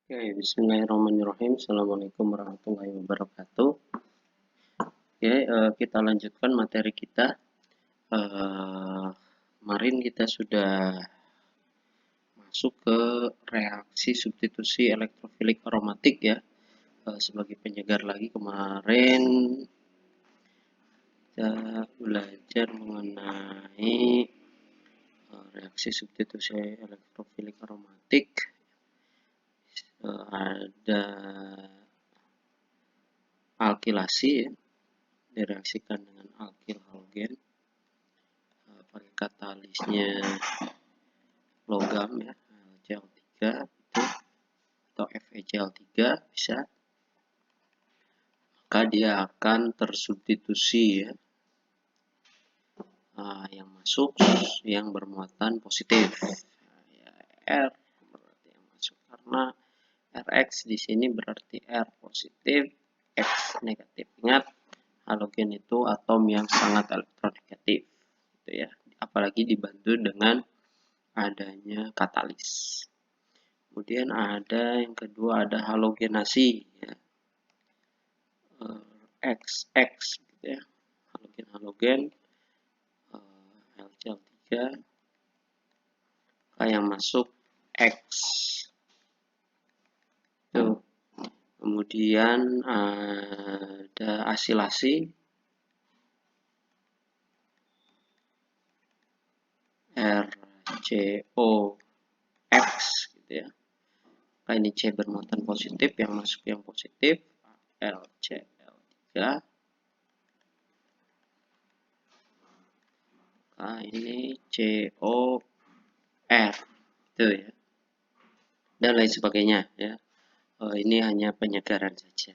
Oke, bismillahirrahmanirrahim. Assalamualaikum warahmatullahi wabarakatuh. Oke, kita lanjutkan materi kita. Kemarin kita sudah masuk ke reaksi substitusi elektrofilik aromatik ya. Sebagai penyegar lagi kemarin kita belajar mengenai reaksi substitusi elektrofilik aromatik. Ada alkilasi ya, direaksikan dengan alkil halogen pakai katalisnya logam ya, Cl3 itu atau FeCl3 bisa, maka dia akan tersubstitusi ya, yang masuk yang bermuatan positif ya, R berarti yang masuk, karena Rx di sini berarti R positif, X negatif. Ingat, halogen itu atom yang sangat elektronegatif gitu ya, apalagi dibantu dengan adanya katalis. Kemudian ada yang kedua, ada halogenasi ya, XX gitu ya, halogen LCl3 yang masuk X tuh. Kemudian ada asilasi RCOX gitu ya. Nah, ini C bermuatan positif, yang masuk yang positif LCl3. Nah, ini COR itu ya, dan lain sebagainya ya. Ini hanya penyegaran saja.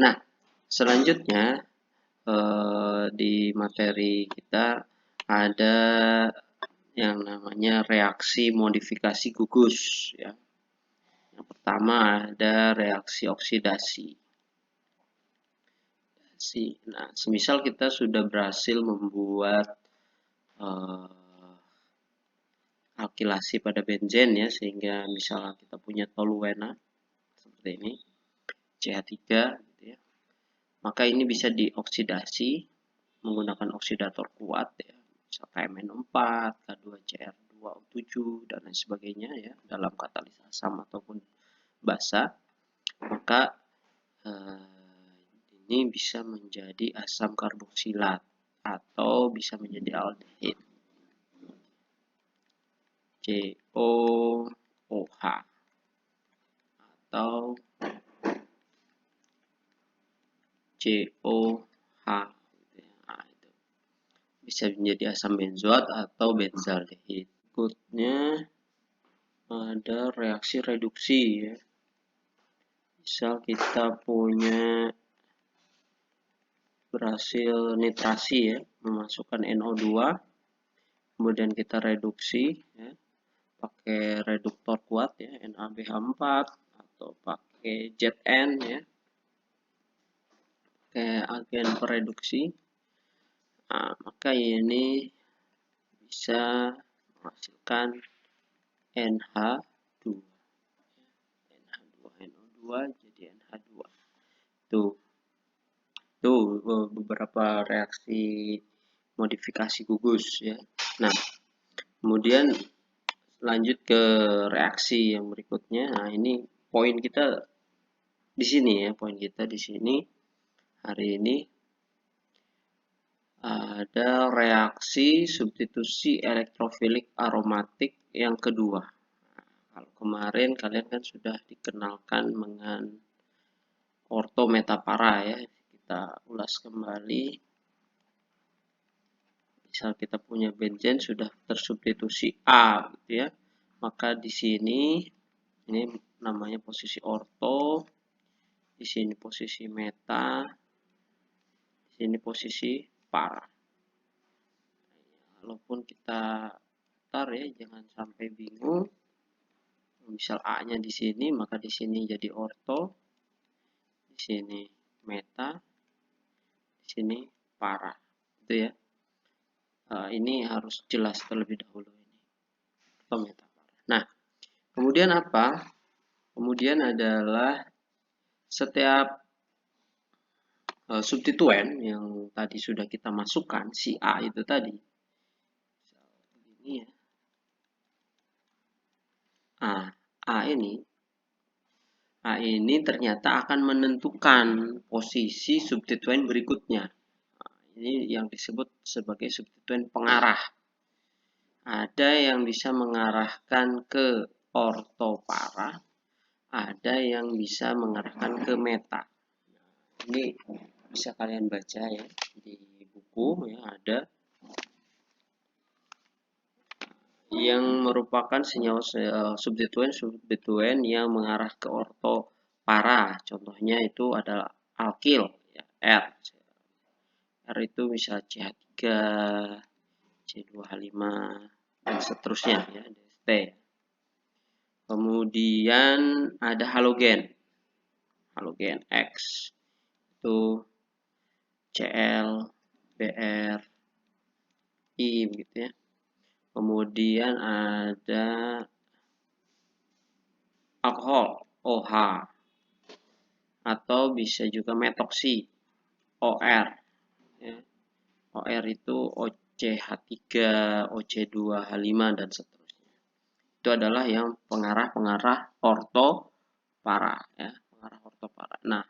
Nah, selanjutnya di materi kita ada yang namanya reaksi modifikasi gugus ya. Yang pertama ada reaksi oksidasi. Nah, semisal kita sudah berhasil membuat alkilasi pada benzen ya, sehingga misalnya kita punya toluena seperti ini, CH3 gitu ya, maka ini bisa dioksidasi menggunakan oksidator kuat ya, misal KMNO4, K2CR2O7 dan lain sebagainya ya, dalam katalis asam ataupun basa, maka ini bisa menjadi asam karboksilat atau bisa menjadi aldehid COOH atau COH. Nah, itu bisa menjadi asam benzoat atau benzaldehid. Berikutnya ada reaksi reduksi ya. Misal kita punya berhasil nitrasi ya, memasukkan NO2, kemudian kita reduksi ya, pakai reduktor kuat ya, NaBH4 atau pakai Zn ya, pakai agen pereduksi. Nah, maka ini bisa menghasilkan NH2. NH2NO2 jadi NH2. Tuh beberapa reaksi modifikasi gugus ya. Nah, kemudian lanjut ke reaksi yang berikutnya. Nah, ini poin kita di sini ya, poin kita di sini hari ini ada reaksi substitusi elektrofilik aromatik yang kedua. Nah, kalau kemarin kalian kan sudah dikenalkan dengan orto metapara ya, kita ulas kembali. Misal kita punya benzen sudah tersubstitusi A gitu ya, maka di sini ini namanya posisi orto, di sini posisi meta, di sini posisi para. Walaupun kita tar ya, jangan sampai bingung. Misal A-nya di sini, maka di sini jadi orto, di sini meta, di sini para, itu ya. Ini harus jelas terlebih dahulu ini orto meta para. Nah, kemudian apa? Kemudian adalah setiap substituen yang tadi sudah kita masukkan, si A itu tadi. Ini ya. A ini ternyata akan menentukan posisi substituen berikutnya. Ini yang disebut sebagai substituen pengarah. Ada yang bisa mengarahkan ke ortopara, ada yang bisa mengarahkan ke meta. Ini bisa kalian baca ya di buku ya, ada yang merupakan senyawa substituen yang mengarah ke ortopara. Contohnya itu adalah alkil ya, R. R itu bisa CH3, C2H5 dan seterusnya ya, DST. Kemudian ada halogen. Halogen X itu Cl, Br, I gitu ya. Kemudian ada alkohol OH atau bisa juga metoksi OR ya. OR itu OCH3, OC2H5 dan seterusnya. Itu adalah yang pengarah-pengarah ortopara ya, pengarah ortopara. Nah,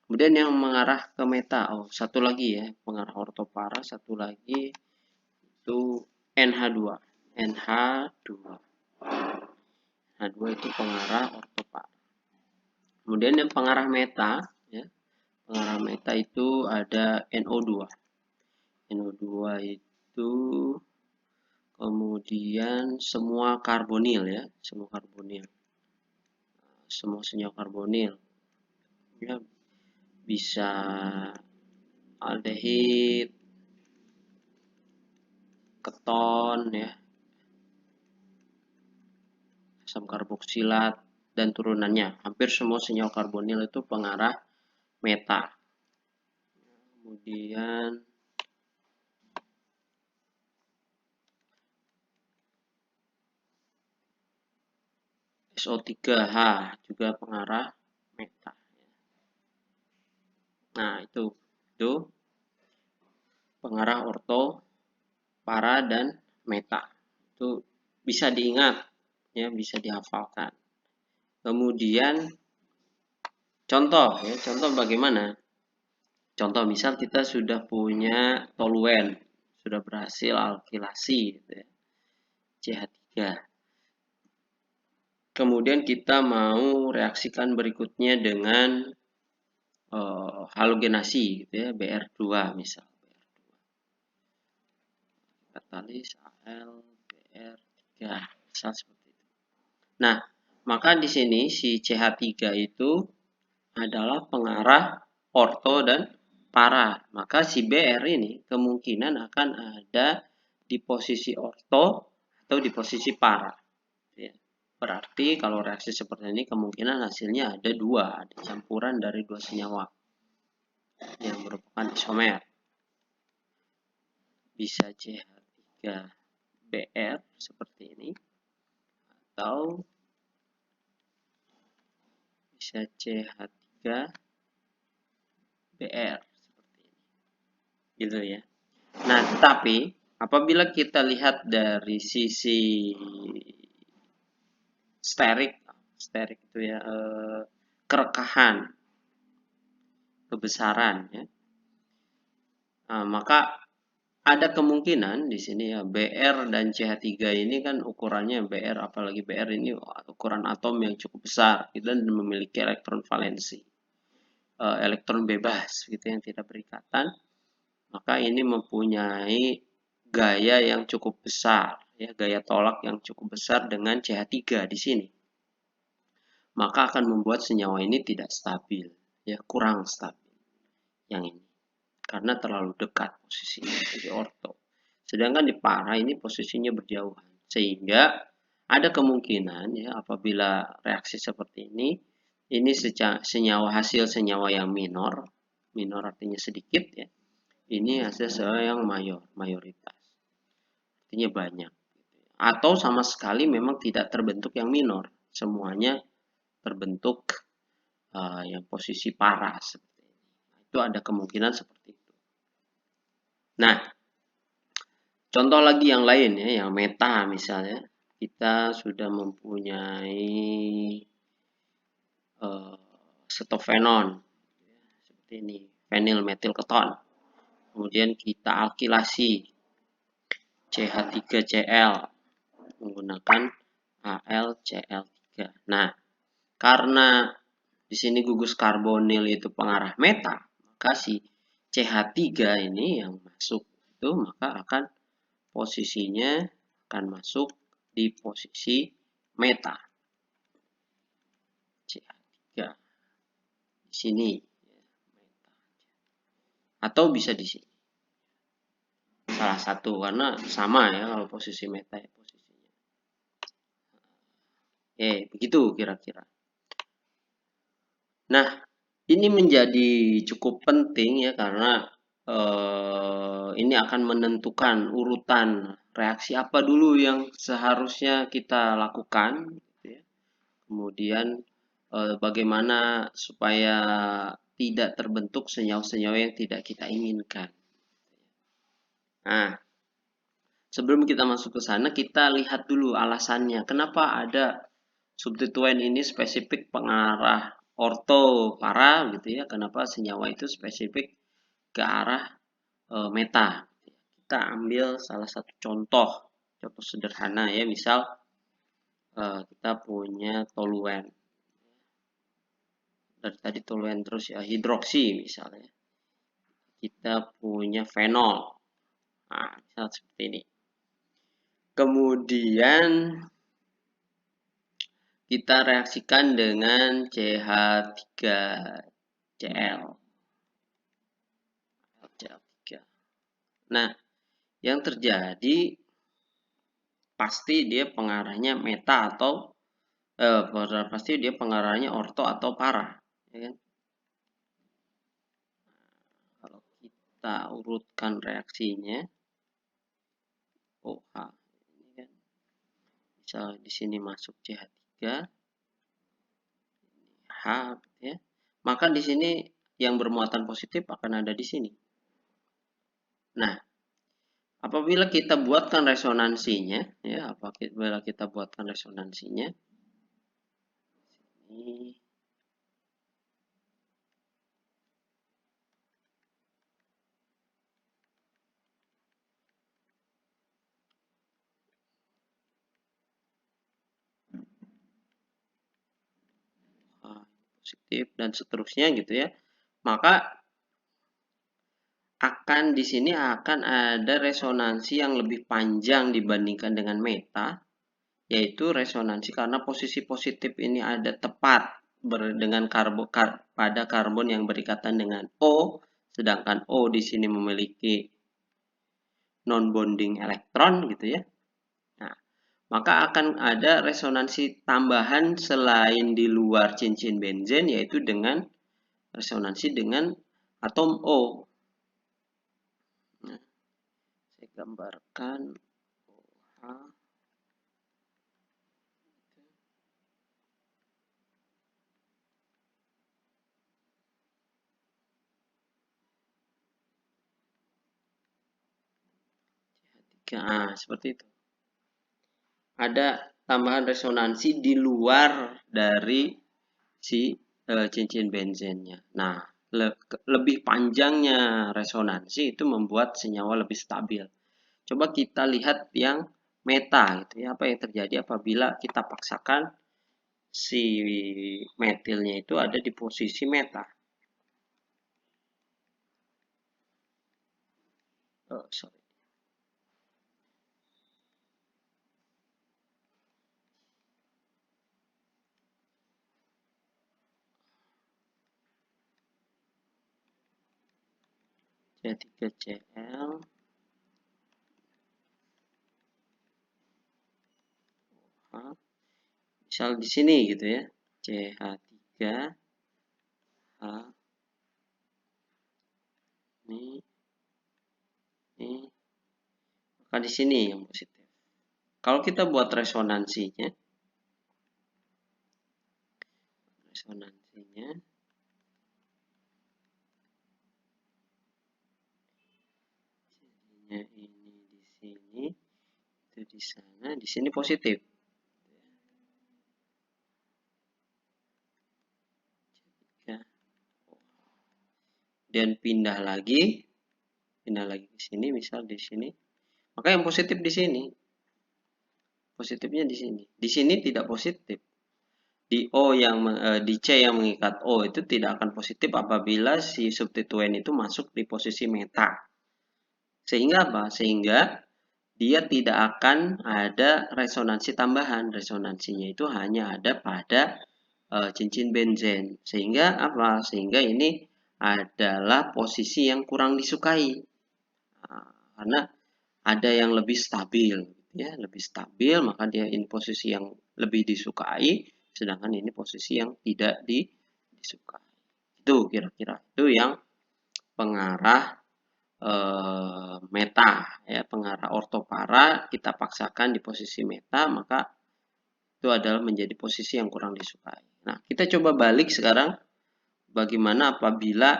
kemudian yang mengarah ke meta, satu lagi ya, pengarah ortopara, satu lagi itu NH2. NH2. NH2 itu pengarah ortopara. Kemudian yang pengarah meta ya. Pengarah meta itu ada NO2. NO2 itu kemudian semua karbonil ya, semua karbonil. Semua senyawa karbonil. Ya, bisa aldehid, keton ya, asam karboksilat dan turunannya. Hampir semua senyawa karbonil itu pengarah meta. Kemudian SO3H juga pengarah meta. Nah, itu pengarah orto, para, dan meta. Itu bisa diingat, ya, bisa dihafalkan. Kemudian contoh, ya, contoh bagaimana? Contoh misal kita sudah punya toluen, sudah berhasil alkilasi, gitu ya, CH3. Kemudian kita mau reaksikan berikutnya dengan halogenasi, gitu ya, Br2 misal. Katalis Al, Br3, misal seperti itu. Nah, maka di sini si CH3 itu adalah pengarah orto dan para. Maka si Br ini kemungkinan akan ada di posisi orto atau di posisi para. Ya. Berarti kalau reaksi seperti ini kemungkinan hasilnya ada dua, ada campuran dari dua senyawa yang merupakan isomer. Bisa CH3Br seperti ini, atau bisa CH3Br seperti ini, gitu ya. Nah, tetapi apabila kita lihat dari sisi sterik itu ya, kerekahan, kebesaran ya. Nah, maka ada kemungkinan di sini ya, Br dan CH3 ini kan ukurannya Br, apalagi Br ini ukuran atom yang cukup besar gitu, dan memiliki elektron valensi, elektron bebas gitu yang tidak berikatan. Maka ini mempunyai gaya yang cukup besar ya, gaya tolak yang cukup besar dengan CH3 di sini. Maka akan membuat senyawa ini tidak stabil ya, kurang stabil yang ini, karena terlalu dekat posisinya di orto. Sedangkan di para ini posisinya berjauhan, sehingga ada kemungkinan ya, apabila reaksi seperti ini senyawa, hasil senyawa yang minor artinya sedikit ya, ini hasil senyawa yang mayoritas, artinya banyak, atau sama sekali memang tidak terbentuk yang minor, semuanya terbentuk yang posisi para seperti ini. Itu ada kemungkinan seperti itu. Nah, contoh lagi yang lain ya, yang meta misalnya, kita sudah mempunyai setofenon seperti ini, fenil metil keton. Kemudian kita alkilasi CH3Cl menggunakan AlCl3. Nah, karena di sini gugus karbonil itu pengarah meta, maka si CH3 ini yang masuk itu maka akan posisinya akan masuk di posisi meta. CH3 di sini atau bisa di sini. Salah satu karena sama ya kalau posisi meta ya posisinya. Begitu kira-kira. Nah, ini menjadi cukup penting ya karena ini akan menentukan urutan reaksi apa dulu yang seharusnya kita lakukan, gitu ya. Kemudian bagaimana supaya tidak terbentuk senyawa-senyawa yang tidak kita inginkan. Nah, sebelum kita masuk ke sana, kita lihat dulu alasannya. Kenapa ada substituen ini spesifik pengarah orto para gitu ya? Kenapa senyawa itu spesifik ke arah meta? Kita ambil salah satu contoh sederhana ya. Misal kita punya toluen. Dari tadi toluen terus ya, hidroksi misalnya. Kita punya fenol. Nah, misal seperti ini. Kemudian kita reaksikan dengan CH3Cl. Nah, yang terjadi pasti dia pengarahnya meta atau pasti dia pengarahnya orto atau para, ya kan? Kalau kita urutkan reaksinya, OH, ini kan, misal di sini masuk CH3, H, ya, maka di sini yang bermuatan positif akan ada di sini. Nah, apabila kita buatkan resonansinya, ya, apabila kita buatkan resonansinya, ini positif dan seterusnya gitu ya, maka akan di sini akan ada resonansi yang lebih panjang dibandingkan dengan meta, yaitu resonansi karena posisi positif ini ada tepat dengan pada karbon yang berikatan dengan O, sedangkan O di sini memiliki non-bonding elektron gitu ya. Nah, maka akan ada resonansi tambahan selain di luar cincin benzen, yaitu dengan resonansi dengan atom O. Nah, saya gambarkan OH. Nah, seperti itu. Ada tambahan resonansi di luar dari si cincin benzennya. Nah, lebih panjangnya resonansi itu membuat senyawa lebih stabil. Coba kita lihat yang meta gitu ya. Apa yang terjadi apabila kita paksakan si metilnya itu ada di posisi meta. Sorry. CH3Cl, misal di sini gitu ya, CH3H, ini, maka di sini yang positif. Kalau kita buat resonansinya, resonansinya. Jadinya ini di sini, itu di sana, di sini positif. Dan pindah lagi ke sini, misal di sini. Maka yang positif di sini. Positifnya di sini. Di sini tidak positif. Di di C yang mengikat O itu tidak akan positif apabila si substituen itu masuk di posisi meta. Sehingga apa? Sehingga dia tidak akan ada resonansi tambahan. Resonansinya itu hanya ada pada cincin benzen. Sehingga apa? Sehingga ini adalah posisi yang kurang disukai. Nah, karena ada yang lebih stabil, ya, lebih stabil, maka dia ini posisi yang lebih disukai, sedangkan ini posisi yang tidak disukai. Itu kira-kira itu yang pengarah meta, ya, pengarah ortopara kita paksakan di posisi meta, maka itu adalah menjadi posisi yang kurang disukai. Nah, kita coba balik sekarang, bagaimana apabila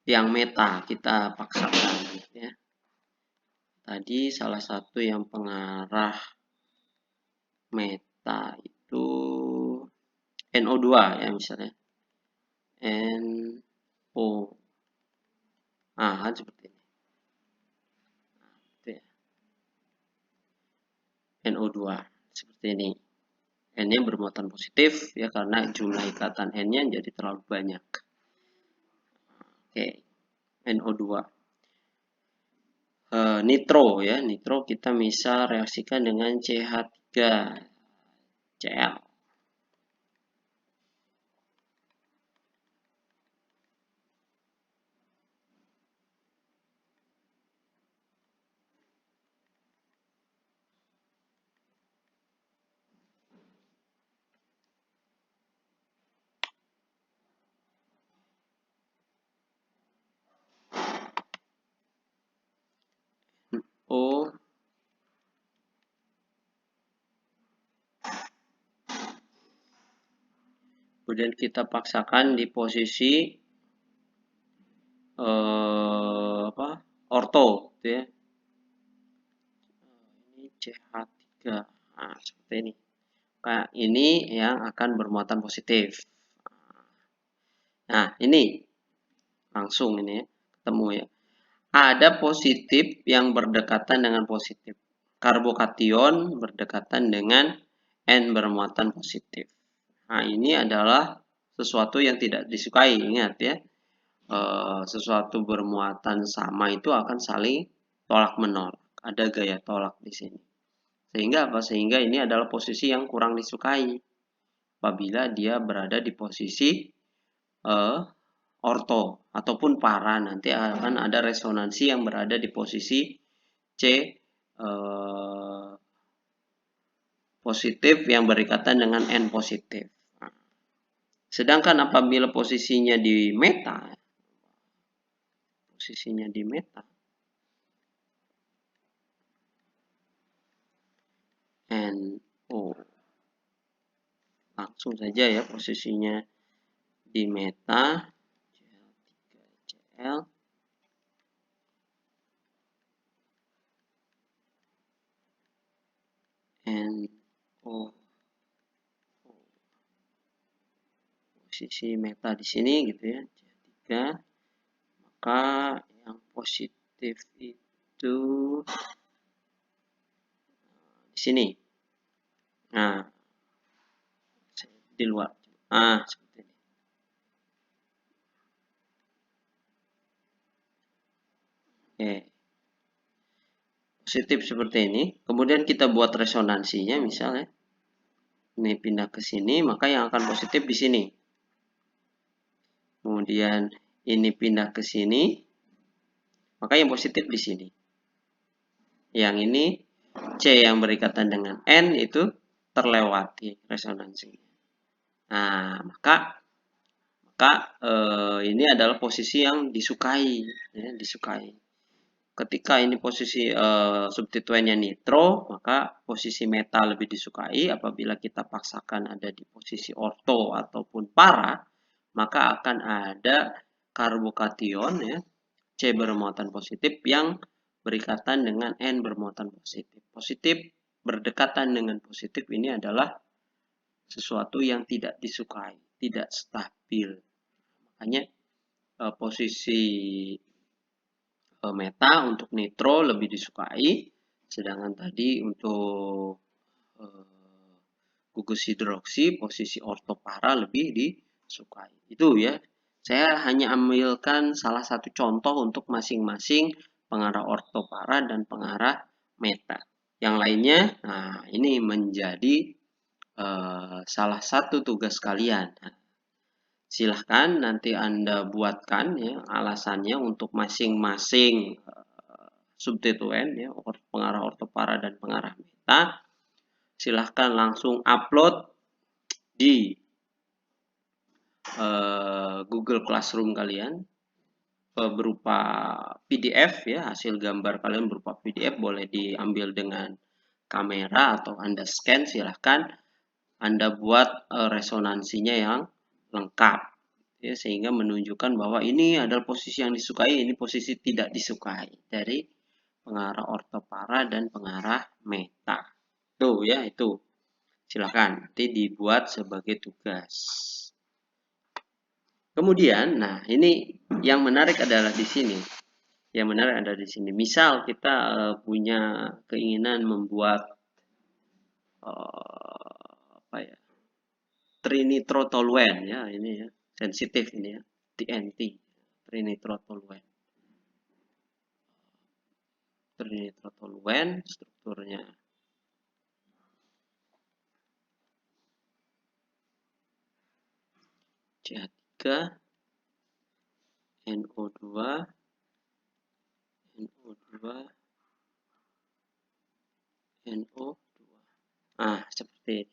yang meta kita paksakan, ya. Tadi salah satu yang pengarah meta itu NO2, ya, misalnya NO, seperti ini. Nah, itu ya. NO2 seperti ini. N-nya bermuatan positif, ya, karena jumlah ikatan N-nya jadi terlalu banyak. Oke, NO2. Nitro, ya, nitro kita bisa reaksikan dengan CH3Cl. O kemudian kita paksakan di posisi orto, gitu ya. Ini CH3, nah, seperti ini. Kayak ini yang akan bermuatan positif. Nah, ini langsung ini ya, ketemu, ya. Ada positif yang berdekatan dengan positif. Karbokation berdekatan dengan N bermuatan positif. Nah, ini adalah sesuatu yang tidak disukai. Ingat, ya. Sesuatu bermuatan sama itu akan saling tolak menolak. Ada gaya tolak di sini. Sehingga apa? Sehingga ini adalah posisi yang kurang disukai apabila dia berada di posisi orto ataupun para. Nanti akan ada resonansi yang berada di posisi C positif yang berikatan dengan N positif. Sedangkan apabila posisinya di meta, NO, langsung saja, ya, posisinya di meta, CH3Cl, NO, posisi meta di sini, gitu ya, CH3, maka yang positif itu di sini. Nah, di luar. Seperti ini. Oke. Positif seperti ini. Kemudian kita buat resonansinya, misalnya ini pindah ke sini, maka yang akan positif di sini. Kemudian ini pindah ke sini, maka yang positif di sini. Yang ini C yang berikatan dengan N itu terlewati resonansinya. Nah, maka ini adalah posisi yang disukai, ya, disukai. ketika ini posisi substituennya nitro, maka posisi meta lebih disukai. Apabila kita paksakan ada di posisi orto ataupun para, maka akan ada karbokation ya, C bermuatan positif yang berikatan dengan N bermuatan positif. Positif berdekatan dengan positif ini adalah sesuatu yang tidak disukai, tidak stabil. Makanya posisi meta untuk nitro lebih disukai, sedangkan tadi untuk gugus hidroksi posisi ortopara lebih disukai. Itu ya. Saya hanya ambilkan salah satu contoh untuk masing-masing pengarah ortopara dan pengarah meta. Yang lainnya, nah ini menjadi salah satu tugas kalian. Nah, silahkan nanti Anda buatkan ya alasannya untuk masing-masing substituen ya, pengarah ortopara dan pengarah meta. Silahkan langsung upload di Google Classroom kalian berupa PDF ya, hasil gambar kalian berupa PDF, boleh diambil dengan kamera atau Anda scan, silahkan Anda buat resonansinya yang lengkap ya, sehingga menunjukkan bahwa ini adalah posisi yang disukai, ini posisi tidak disukai dari pengarah ortopara dan pengarah meta. Tuh ya, itu silahkan nanti dibuat sebagai tugas. Kemudian, nah ini yang menarik adalah di sini. Yang menarik adalah di sini. Misal kita punya keinginan membuat apa ya, trinitrotoluen ya, ini ya, sensitif ini ya, TNT, trinitrotoluen. Trinitrotoluen strukturnya CH3 NO2 NO2 NO2. Seperti ini.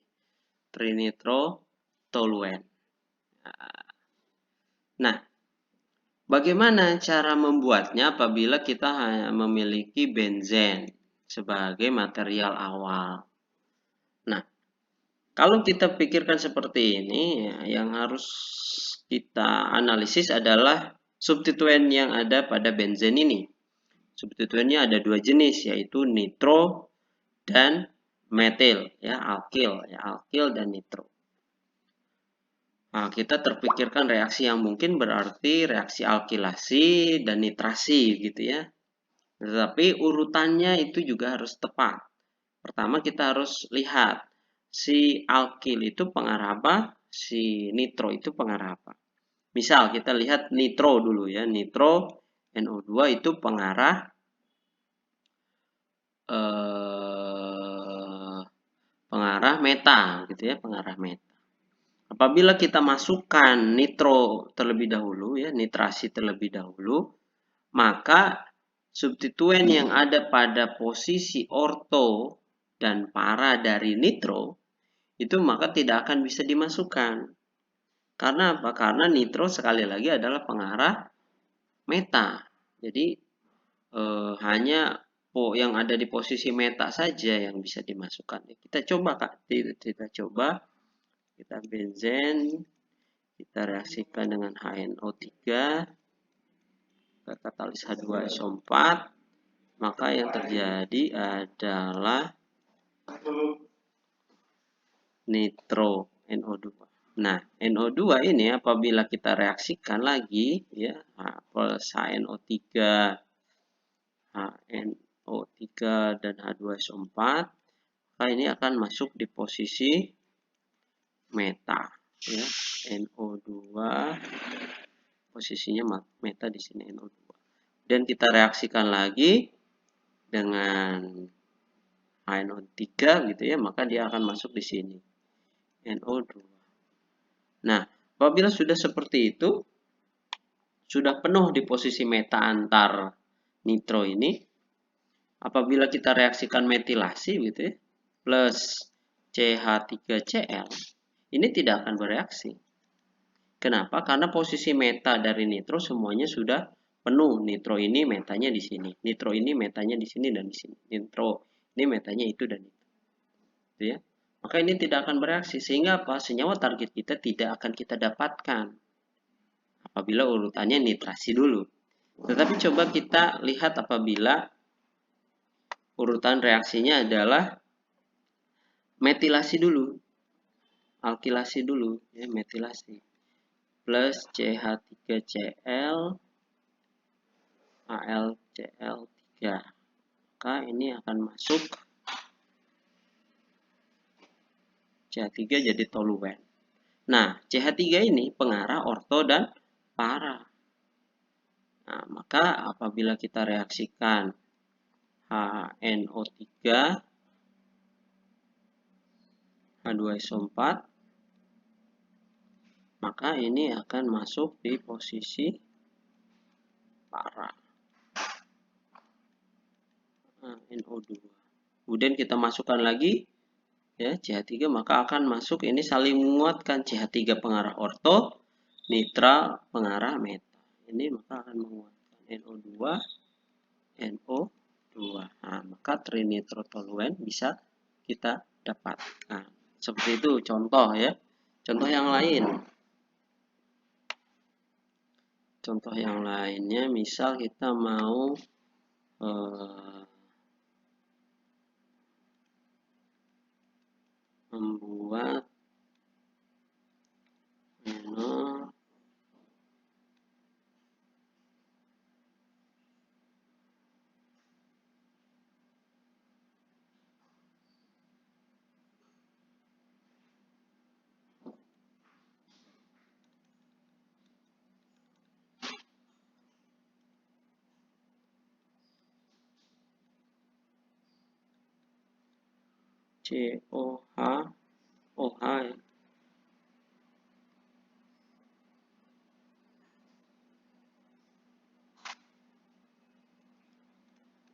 Trinitrotoluen. Nah, bagaimana cara membuatnya apabila kita hanya memiliki benzen sebagai material awal? Nah, kalau kita pikirkan seperti ini, ya, yang harus kita analisis adalah substituen yang ada pada benzen ini. Substituennya ada dua jenis, yaitu nitro dan metil, ya, alkil dan nitro. Nah, kita terpikirkan reaksi yang mungkin berarti reaksi alkilasi dan nitrasi gitu ya. Tetapi urutannya itu juga harus tepat. Pertama kita harus lihat si alkil itu pengarah apa, si nitro itu pengarah apa. Misal kita lihat nitro dulu ya, nitro NO2 itu pengarah meta gitu ya, pengarah meta. Apabila kita masukkan nitro terlebih dahulu ya, nitrasi terlebih dahulu, maka substituen yang ada pada posisi orto dan para dari nitro itu maka tidak akan bisa dimasukkan. Karena apa? Karena nitro sekali lagi adalah pengarah meta. Jadi hanya yang ada di posisi meta saja yang bisa dimasukkan. Kita coba Kak, kita coba. Kita benzen, kita reaksikan dengan HNO3, ke katalis H2SO4, maka yang terjadi adalah nitro NO2. Nah, NO2 ini apabila kita reaksikan lagi ya, plus HNO3, HNO3 dan H2SO4, maka ini akan masuk di posisi meta ya, NO2 posisinya meta di sini NO2. Dan kita reaksikan lagi dengan HNO3 gitu ya, maka dia akan masuk di sini NO2. Nah, apabila sudah seperti itu, sudah penuh di posisi meta antar nitro ini, apabila kita reaksikan metilasi gitu ya, plus CH3Cl, ini tidak akan bereaksi. Kenapa? Karena posisi meta dari nitro semuanya sudah penuh. Nitro ini metanya di sini. Nitro ini metanya di sini dan di sini. Nitro ini metanya itu dan itu. Gitu ya. Maka ini tidak akan bereaksi sehingga apa? Senyawa target kita tidak akan kita dapatkan apabila urutannya nitrasi dulu. Tetapi coba kita lihat apabila urutan reaksinya adalah metilasi dulu, alkilasi dulu, ya, metilasi. Plus CH3Cl, AlCl3. Maka ini akan masuk CH3 jadi toluen. Nah, CH3 ini pengarah orto dan para. Nah, maka apabila kita reaksikan HNO3, H2SO4, maka ini akan masuk di posisi para. Nah, NO2. Kemudian kita masukkan lagi ya CH3, maka akan masuk ini saling menguatkan CH3 pengarah orto, nitral pengarah meta. Ini maka akan menguatkan NO2, NO2. Nah, maka trinitrotoluen bisa kita dapatkan. Seperti itu contoh ya. Contoh yang lain. Contoh yang lainnya misal kita mau membuat COH OH ya.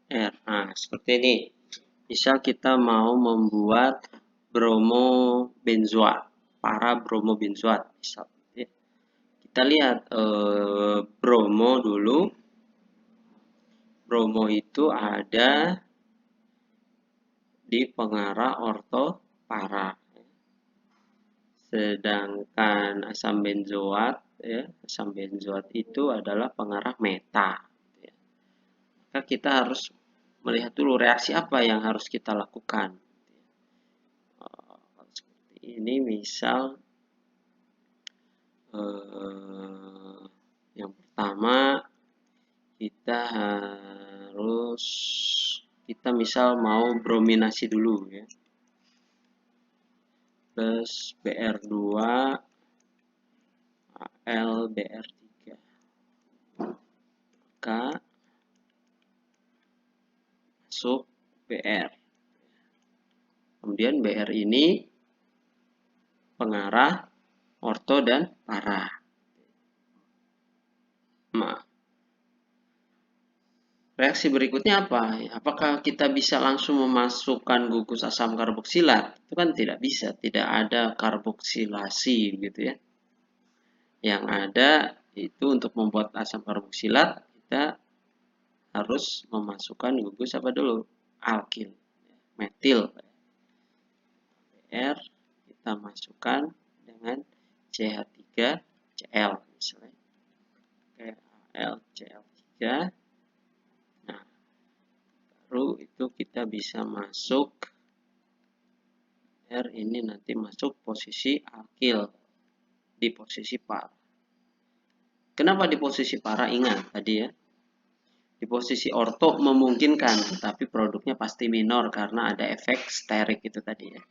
R. Nah, seperti ini. Misal kita mau membuat bromobenzoat, para bromobenzoat. Misal, ya. Kita lihat bromo dulu. Bromo itu ada di pengarah orto para. Sedangkan asam benzoat, ya, asam benzoat itu adalah pengarah meta. Ya. Maka kita harus melihat dulu reaksi apa yang harus kita lakukan. Seperti ini misal yang pertama kita misal mau brominasi dulu ya. Plus BR2 AlBr3. Maka masuk BR. Kemudian BR ini pengarah orto dan para. Nah, reaksi berikutnya apa? Apakah kita bisa langsung memasukkan gugus asam karboksilat? Itu kan tidak bisa, tidak ada karboksilasi gitu ya. Yang ada itu untuk membuat asam karboksilat kita harus memasukkan gugus apa dulu? Alkil, metil. BR kita masukkan dengan CH3Cl misalnya. AlCl3. Nah, baru itu kita bisa masuk R ini nanti masuk posisi alkil di posisi para. Kenapa di posisi para? Ingat tadi ya. Di posisi orto memungkinkan, tetapi produknya pasti minor karena ada efek sterik itu tadi ya.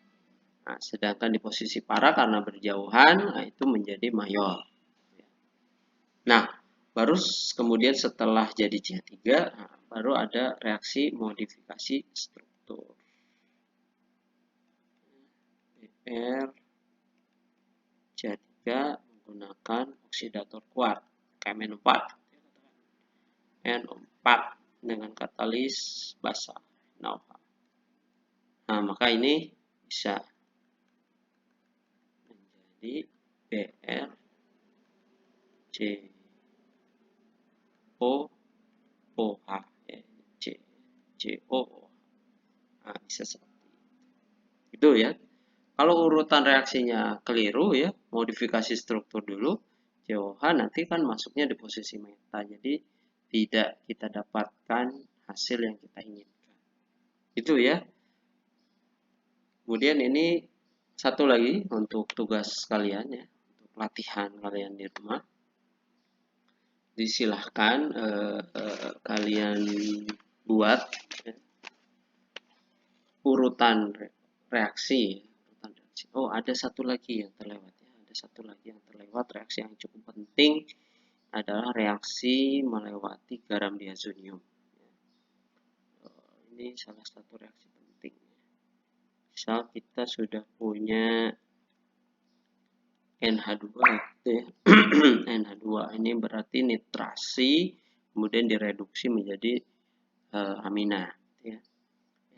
Nah, sedangkan di posisi para karena berjauhan, nah itu menjadi mayor. Nah, baru kemudian setelah jadi CH3, nah, baru ada reaksi modifikasi struktur. BR CH3 menggunakan oksidator kuat KMN4. N4 dengan katalis basa. Nah, maka ini bisa menjadi BRC COOH ya. COOH. Nah, bisa seperti itu ya. Kalau urutan reaksinya keliru ya, modifikasi struktur dulu, COH nanti kan masuknya di posisi meta. Jadi tidak kita dapatkan hasil yang kita inginkan. Itu ya. Kemudian ini satu lagi untuk tugas kalian ya, untuk latihan kalian di rumah. Disilahkan kalian buat ya, urutan reaksi. Oh, ada satu lagi yang terlewat ya. Ada satu lagi yang terlewat, reaksi yang cukup penting adalah reaksi melewati garam diazonium. Ini salah satu reaksi penting. Misal kita sudah punya NH2 gitu ya. NH2 ini berarti nitrasi, kemudian direduksi menjadi amina. Ya.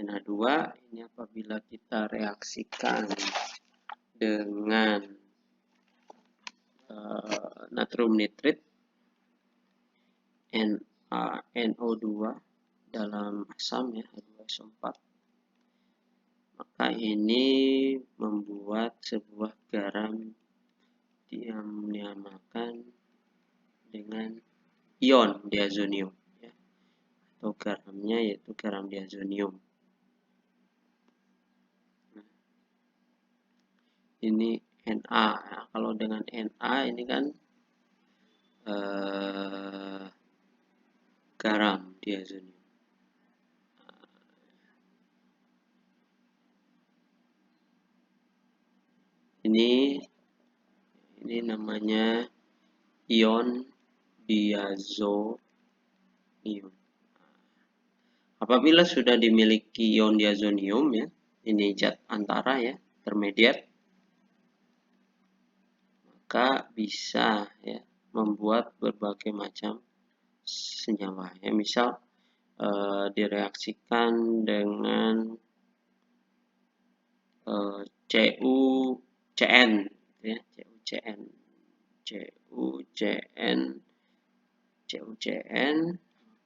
NH2 ini apabila kita reaksikan dengan natrium nitrit NO2 dalam asam ya, H2SO4, maka ini membuat sebuah garam yang dinamakan dengan ion diazonium ya, atau garamnya yaitu garam diazonium. Nah, ini Na. Nah, kalau dengan Na ini kan garam diazonium. Ini namanya ion diazonium. Apabila sudah dimiliki ion diazonium ya, ini zat antara ya, intermediate, maka bisa ya membuat berbagai macam senyawa ya. Misal direaksikan dengan CuCN ya, CuCN,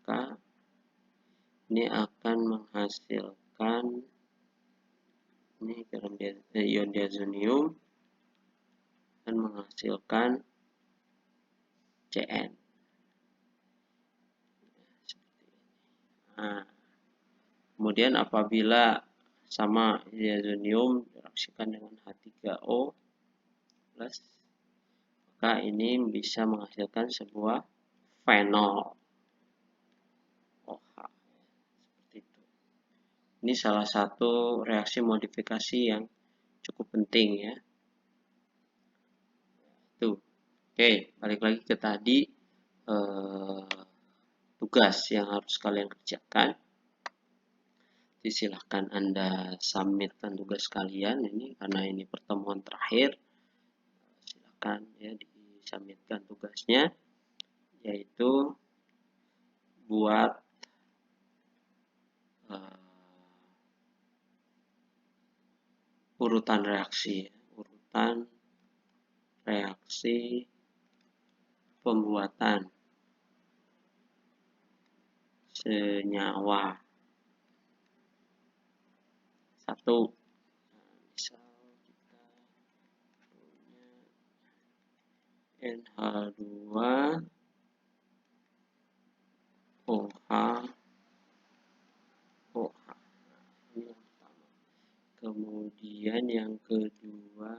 maka ini akan menghasilkan ini garam ion diazonium dan menghasilkan Cn. Nah, kemudian apabila sama diazonium direaksikan dengan H3O plus, maka ini bisa menghasilkan sebuah fenol OH. Seperti itu. Ini salah satu reaksi modifikasi yang cukup penting ya. Tuh. Oke, balik lagi ke tadi tugas yang harus kalian kerjakan. Silahkan Anda submitkan tugas kalian ini karena ini pertemuan terakhir. Silahkan ya disubmitkan tugasnya, yaitu buat urutan reaksi pembuatan senyawa. Satu, misal kita punya NH2 OH, ini yang pertama. Kemudian yang kedua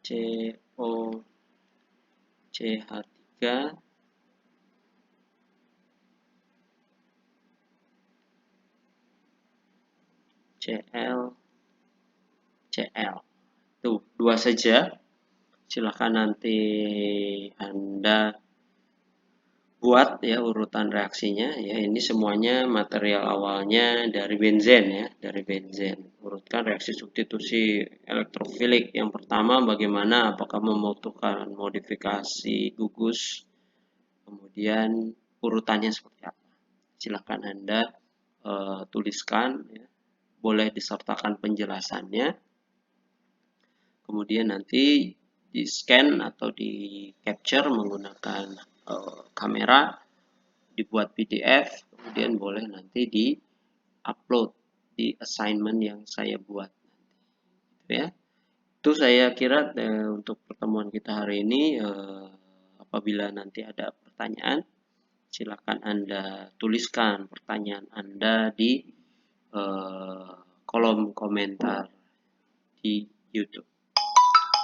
COCH3 CL. Tuh, dua saja. Silahkan nanti Anda buat ya urutan reaksinya ya. Ini semuanya material awalnya dari benzen ya, dari benzen. Urutkan reaksi substitusi elektrofilik. Yang pertama bagaimana, apakah membutuhkan modifikasi gugus, kemudian urutannya seperti apa. Silahkan Anda tuliskan ya. Boleh disertakan penjelasannya. kemudian nanti di scan atau di capture menggunakan kamera, dibuat PDF, kemudian boleh nanti di upload di assignment yang saya buat, gitu ya. Itu saya kira untuk pertemuan kita hari ini. Apabila nanti ada pertanyaan, silakan Anda tuliskan pertanyaan Anda di kolom komentar di YouTube.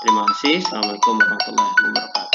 Terima kasih. Assalamualaikum warahmatullahi wabarakatuh.